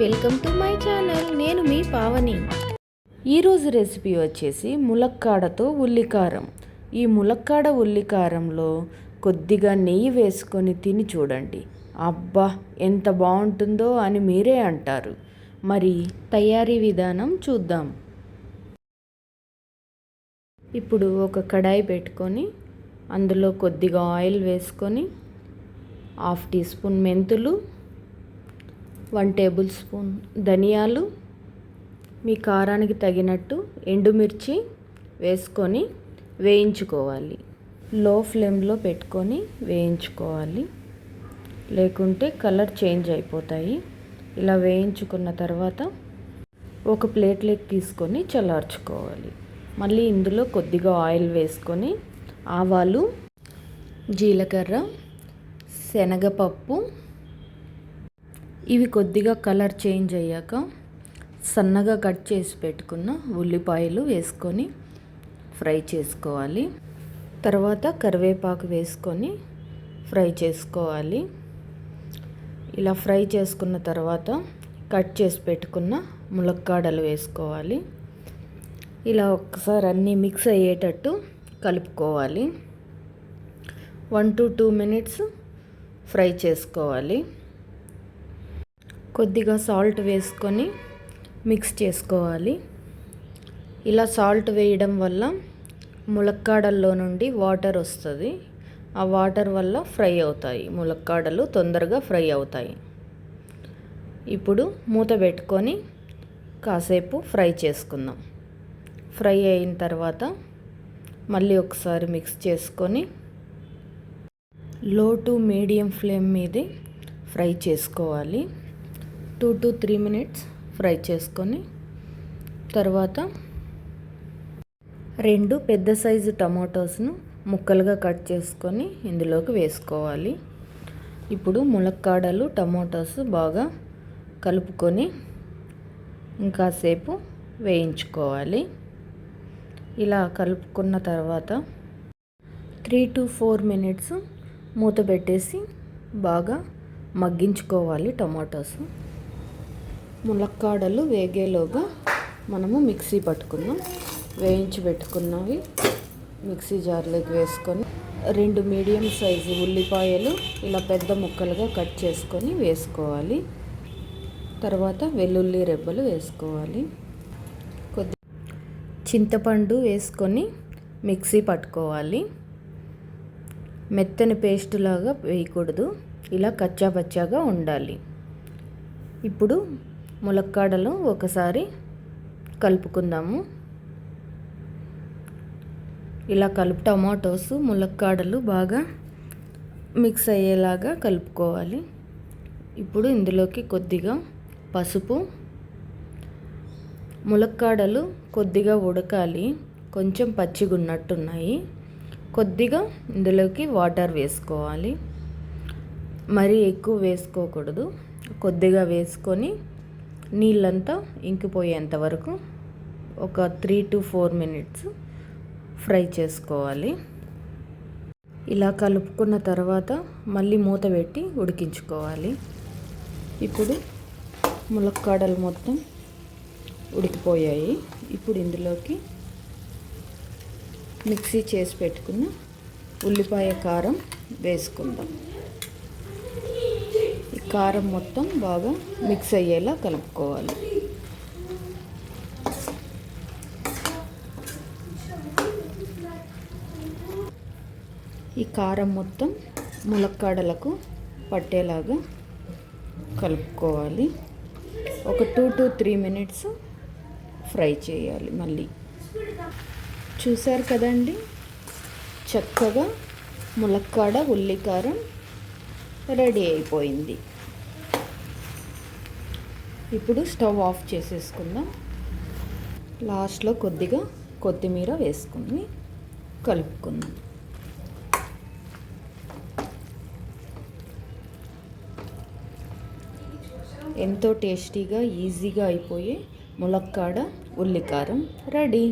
Welcome to my channel. నేను మీ పావని. ఈరోజు recipe వచ్చేసి ములక్కాడతో ఉల్లికారం. ఈ ములక్కాడ ఉల్లికారంలో కొద్దిగా నెయ్యి వేసుకొని తిని చూడండి. అబ్బా ఎంత బాగుంటుందో అని మీరే అంటారు. మరి తయారీ విధానం చూద్దాం. ఇప్పుడు ఒక కడాయి పెట్టుకొని అందులో కొద్దిగా ఆయిల్ వేసుకొని 1/2 టీ స్పూన్ మెంతులు, 1 టేబుల్ స్పూన్ ధనియాలు, మీ కారానికి తగినట్టు ఎండుమిర్చి వేసుకొని వేయించుకోవాలి. లో ఫ్లేమ్లో పెట్టుకొని వేయించుకోవాలి, లేకుంటే కలర్ చేంజ్ అయిపోతాయి. ఇలా వేయించుకున్న తర్వాత ఒక ప్లేట్లోకి తీసుకొని చల్లార్చుకోవాలి. మళ్ళీ ఇందులో కొద్దిగా ఆయిల్ వేసుకొని ఆవాలు, జీలకర్ర, శనగపప్పు ఇవి కొద్దిగా కలర్ చేంజ్ అయ్యాక సన్నగా కట్ చేసి పెట్టుకున్న ఉల్లిపాయలు వేసుకొని ఫ్రై చేసుకోవాలి. తర్వాత కరివేపాకు వేసుకొని ఫ్రై చేసుకోవాలి. ఇలా ఫ్రై చేసుకున్న తర్వాత కట్ చేసి పెట్టుకున్న ములక్కాడలు వేసుకోవాలి. ఇలా ఒక్కసారి అన్నీ మిక్స్ అయ్యేటట్టు కలుపుకోవాలి. 1 to 2 మినిట్స్ ఫ్రై చేసుకోవాలి. కొద్దిగా సాల్ట్ వేసుకొని మిక్స్ చేసుకోవాలి. ఇలా సాల్ట్ వేయడం వల్ల ములక్కాడల్లో నుండి వాటర్ వస్తుంది. ఆ వాటర్ వల్ల ఫ్రై అవుతాయి, ములక్కాడలు తొందరగా ఫ్రై అవుతాయి. ఇప్పుడు మూత పెట్టుకొని కాసేపు ఫ్రై చేసుకుందాం. ఫ్రై అయిన తర్వాత మళ్ళీ ఒకసారి మిక్స్ చేసుకొని లో టు మీడియం ఫ్లేమ్ మీదే ఫ్రై చేసుకోవాలి. 2 to 3 మినిట్స్ ఫ్రై చేసుకొని తర్వాత 2 పెద్ద సైజు టమాటోస్ను ముక్కలుగా కట్ చేసుకొని ఇందులోకి వేసుకోవాలి. ఇప్పుడు ములక్కాడలు, టమాటోస్ బాగా కలుపుకొని ఇంకాసేపు వేయించుకోవాలి. ఇలా కలుపుకున్న తర్వాత 3 to 4 మినిట్స్ మూత పెట్టేసి బాగా మగ్గించుకోవాలి. టమాటోస్, ములక్కాడలు వేగేలోగా మనము మిక్సీ పట్టుకుందాం. వేయించి పెట్టుకున్నవి మిక్సీ జార్లోకి వేసుకొని 2 మీడియం సైజు ఉల్లిపాయలు ఇలా పెద్ద ముక్కలుగా కట్ చేసుకొని వేసుకోవాలి. తర్వాత వెల్లుల్లి రెబ్బలు వేసుకోవాలి. కొద్ది చింతపండు వేసుకొని మిక్సీ పట్టుకోవాలి. మెత్తని పేస్ట్ లాగా వేయకూడదు, ఇలా కచ్చా పచ్చాగా ఉండాలి. ఇప్పుడు ములక్కాడలు ఒకసారి కలుపుకుందాము. ఇలా టమాటోస్, ములక్కాడలు బాగా మిక్స్ అయ్యేలాగా కలుపుకోవాలి. ఇప్పుడు ఇందులోకి కొద్దిగా పసుపు, ములక్కాడలు కొద్దిగా ఉడకాలి, కొంచెం పచ్చిగున్నట్టున్నాయి. కొద్దిగా ఇందులోకి వాటర్ వేసుకోవాలి. మరీ ఎక్కువ వేసుకోకూడదు, కొద్దిగా వేసుకొని నీళ్ళంతా ఇంకిపోయేంత వరకు ఒక 3 to 4 మినిట్స్ ఫ్రై చేసుకోవాలి. ఇలా కలుపుకున్న తర్వాత మళ్ళీ మూత పెట్టి ఉడికించుకోవాలి. ఇప్పుడు ములక్కాడలు మొత్తం ఉడికిపోయాయి. ఇప్పుడు ఇందులోకి మిక్సీ చేసి పెట్టుకున్న ఉల్లిపాయ కారం వేసుకుందాం. ఈ కారం మొత్తం బాగా మిక్స్ అయ్యేలా కలుపుకోవాలి. ఈ కారం మొత్తం ములక్కాడలకు పట్టేలాగా కలుపుకోవాలి. ఒక 2 to 3 మినిట్స్ ఫ్రై చేయాలి. మళ్ళీ చూసారు కదండి, చక్కగా ములక్కాడ ఉల్లికారం రెడీ అయిపోయింది. ఇప్పుడు స్టవ్ ఆఫ్ చేసేసుకుందాం. లాస్ట్లో కొద్దిగా కొత్తిమీర వేసుకుని కలుపుకుందాం. ఎంతో టేస్టీగా, ఈజీగా అయిపోయే ములక్కాడ ఉల్లికారం రెడీ.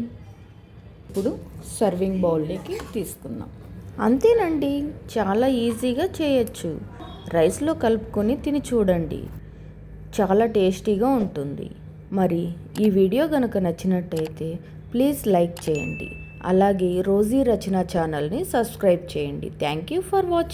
ఇప్పుడు సర్వింగ్ బౌల్లోకి తీసుకుందాం. అంతేనండి, చాలా ఈజీగా చేయొచ్చు. రైస్లో కలుపుకొని తిని చూడండి, చాలా టేస్టీగా ఉంటుంది. మరి ఈ వీడియో కనుక నచ్చినట్టయితే ప్లీజ్ లైక్ చేయండి. అలాగే రోజీ రచన ఛానల్ని సబ్స్క్రైబ్ చేయండి. Thank you for watching.